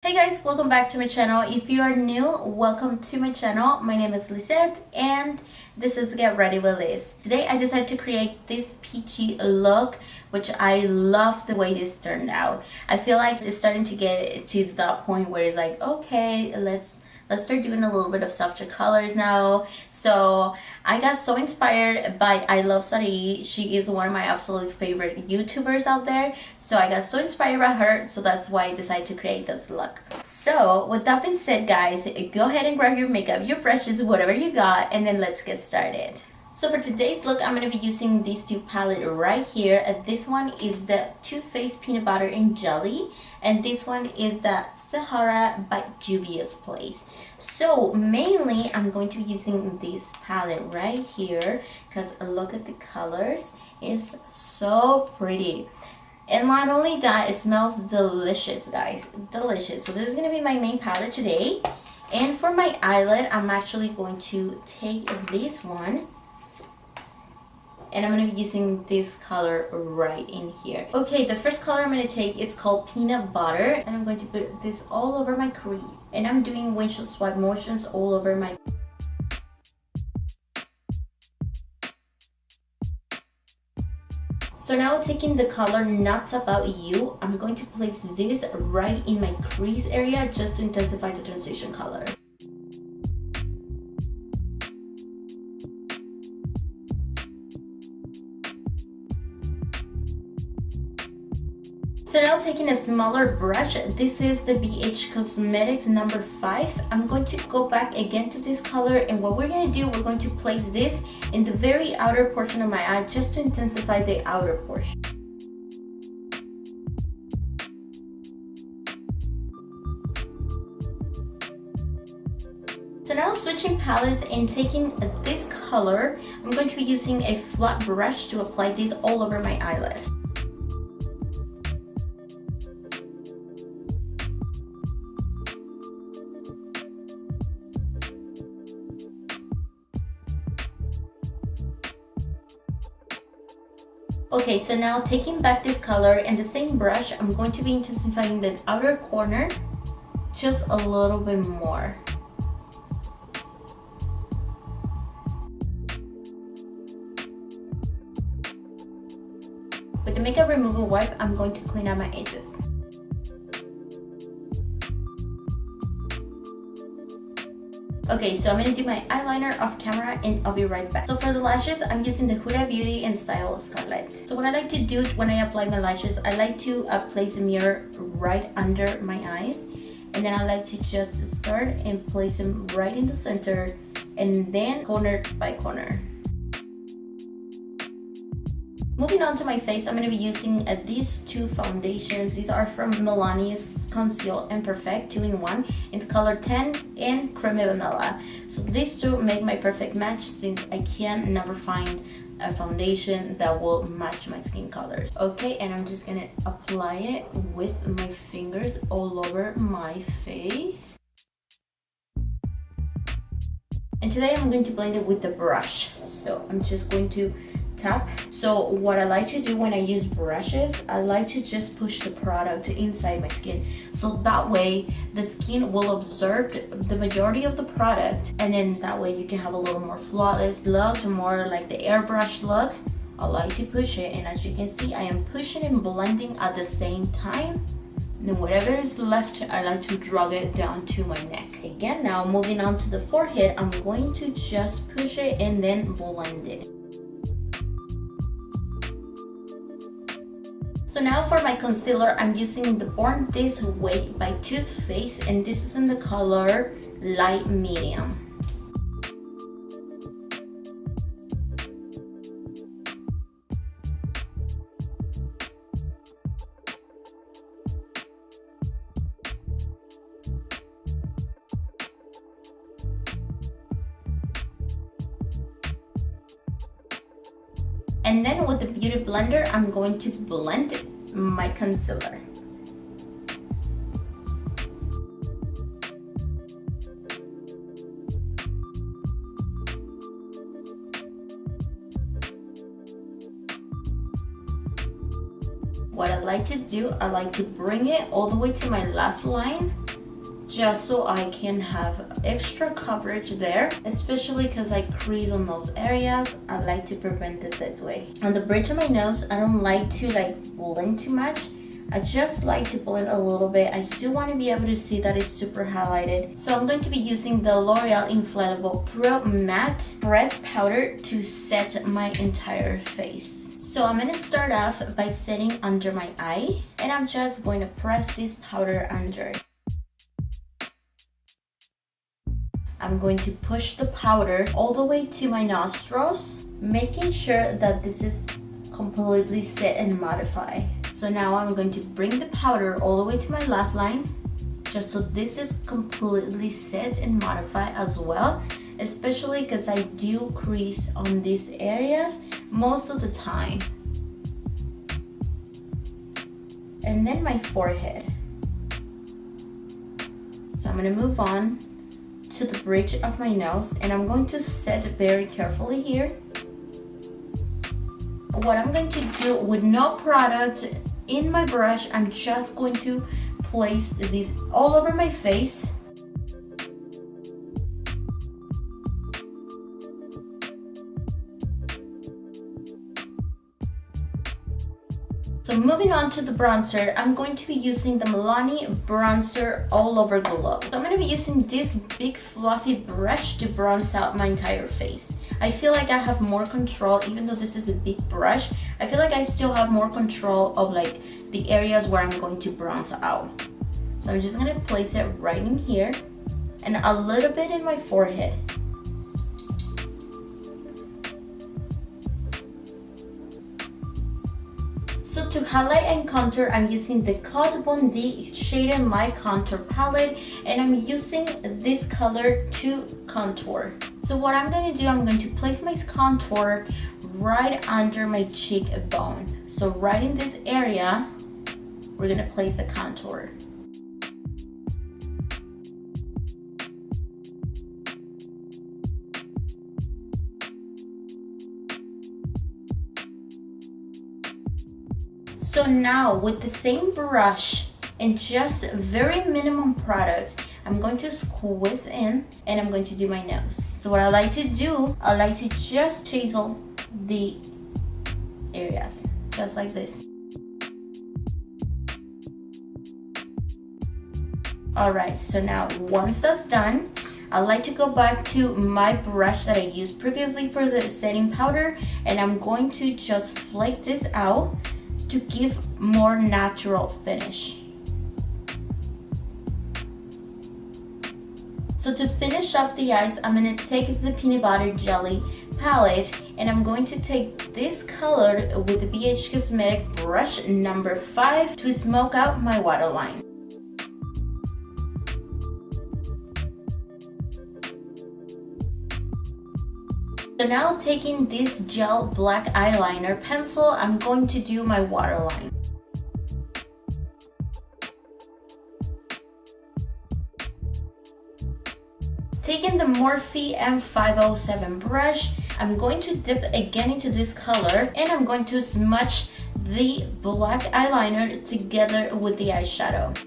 Hey guys, welcome back to my channel. If you are new, welcome to my channel. My name is Lisette and this is Get Ready with Liz. Today I decided to create this peachy look, which I love the way this turned out. I feel like it's starting to get to that point where it's like, okay, let's start doing a little bit of softer colors now. So I got so inspired by I Love Sari. She is one of my absolute favorite YouTubers out there. So I got so inspired by her. So that's why I decided to create this look. So with that being said, guys, go ahead and grab your makeup, your brushes, whatever you got, and then let's get started. So for today's look, I'm going to be using these two palettes right here. This one is the Too Faced Peanut Butter and Jelly, and this one is the Sahara by Juvia's Place. So mainly, I'm going to be using this palette right here because look at the colors. It's so pretty. And not only that, it smells delicious, guys. Delicious. So this is going to be my main palette today. And for my eyelid, I'm actually going to take this one. And I'm going to be using this color right in here. Okay, the first color I'm going to take is called Peanut Butter. And I'm going to put this all over my crease. And I'm doing windshield swipe motions all over my... So now taking the color Not About You, I'm going to place this right in my crease area just to intensify the transition color. So now taking a smaller brush, this is the BH Cosmetics number 5. I'm going to go back again to this color, and what we're going to do, we're going to place this in the very outer portion of my eye just to intensify the outer portion. So now switching palettes and taking this color, I'm going to be using a flat brush to apply this all over my eyelid. Okay, so now taking back this color and the same brush, I'm going to be intensifying the outer corner just a little bit more. With the makeup removal wipe, I'm going to clean out my edges. Okay, so I'm going to do my eyeliner off camera and I'll be right back. So for the lashes, I'm using the Huda Beauty and Style Scarlett. So what I like to do when I apply my lashes, I like to place a mirror right under my eyes. And then I like to just start and place them right in the center and then corner by corner. Moving on to my face, I'm going to be using these two foundations. These are from Milani's Conceal and Perfect 2-in-1 in the color 10 and Creamy Vanilla. So these two make my perfect match since I can never find a foundation that will match my skin colors. Okay, and I'm just going to apply it with my fingers all over my face. And today I'm going to blend it with the brush. So I'm just going to tap. So what I like to do when I use brushes, I like to just push the product inside my skin. So that way the skin will absorb the majority of the product, and then that way you can have a little more flawless look, more like the airbrush look. I like to push it, and as you can see, I am pushing and blending at the same time. And then whatever is left, I like to drag it down to my neck. Again, now moving on to the forehead, I'm going to just push it and then blend it. So now for my concealer, I'm using the Born This Way by Too Faced, and this is in the color Light Medium. And then with the Beauty Blender, I'm going to blend my concealer. What I like to do, I like to bring it all the way to my lash line just so I can have extra coverage there, especially because I crease on those areas. I like to prevent it this way. On the bridge of my nose, I don't like to blend too much. I just like to blend a little bit. I still want to be able to see that it's super highlighted. So I'm going to be using the L'Oreal Infallible Pro Matte Press Powder to set my entire face. So I'm going to start off by setting under my eye, and I'm just going to press this powder under. I'm going to push the powder all the way to my nostrils, making sure that this is completely set and modified. So now I'm going to bring the powder all the way to my laugh line, just so this is completely set and modified as well, especially because I do crease on these areas most of the time. And then my forehead. So I'm going to move on to the bridge of my nose, and I'm going to set very carefully here. What I'm going to do with no product in my brush, I'm just going to place this all over my face. So moving on to the bronzer, I'm going to be using the Milani Bronzer All Over Glow. So I'm going to be using this big fluffy brush to bronze out my entire face. I feel like I have more control, even though this is a big brush, I feel like I still have more control of the areas where I'm going to bronze out. So I'm just going to place it right in here and a little bit in my forehead. So to highlight and contour, I'm using the Kat Von D Shade and Light Contour Palette, and I'm using this color to contour. So what I'm going to do, I'm going to place my contour right under my cheekbone. So right in this area, we're going to place a contour. So now with the same brush and just very minimum product, I'm going to squeeze in and I'm going to do my nose. So what I like to do, I like to just chisel the areas, just like this. Alright, so now once that's done, I like to go back to my brush that I used previously for the setting powder, and I'm going to just flake this out to give more natural finish. So to finish up the eyes, I'm going to take the Peanut Butter Jelly palette, and I'm going to take this color with the BH Cosmetic brush number 5 to smoke out my waterline. So now taking this gel black eyeliner pencil, I'm going to do my waterline. Taking the Morphe M507 brush, I'm going to dip again into this color, and I'm going to smudge the black eyeliner together with the eyeshadow.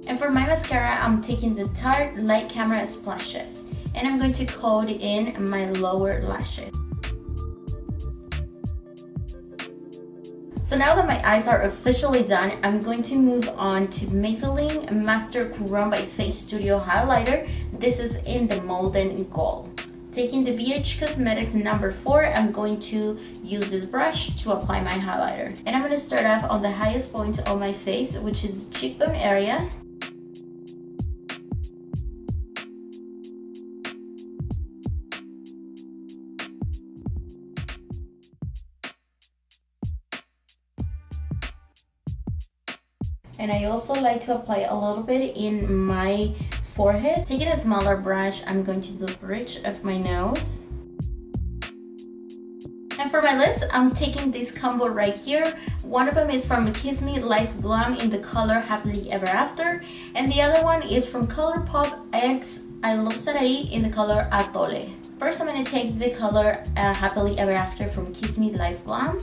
And for my mascara, I'm taking the Tarte Light Camera Splashes, and I'm going to coat in my lower lashes. So now that my eyes are officially done, I'm going to move on to Maybelline Master Chrome by Face Studio Highlighter. This is in the Molten Gold. Taking the BH Cosmetics number 4, I'm going to use this brush to apply my highlighter. And I'm going to start off on the highest point of my face, which is the cheekbone area. And I also like to apply a little bit in my forehead. Taking a smaller brush, I'm going to do the bridge of my nose. And for my lips, I'm taking this combo right here. One of them is from Kiss Me Life Glam in the color Happily Ever After. And the other one is from ColourPop X I Love Sarai in the color Atole. First, I'm going to take the color Happily Ever After from Kiss Me Life Glam.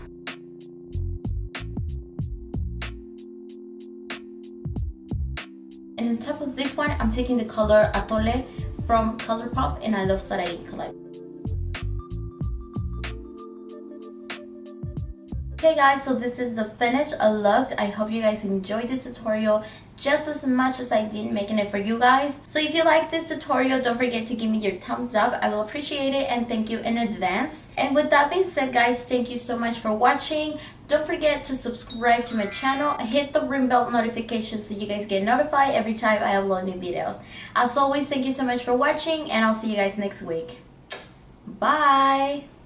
And on top of this one, I'm taking the color Atole from Colourpop, and I love Sarai color. Okay guys, so this is the finished look. I hope you guys enjoyed this tutorial just as much as I did making it for you guys. So if you like this tutorial, don't forget to give me your thumbs up. I will appreciate it, and thank you in advance. And with that being said guys, thank you so much for watching. Don't forget to subscribe to my channel, hit the ring bell notification so you guys get notified every time I upload new videos. As always, thank you so much for watching, and I'll see you guys next week. Bye!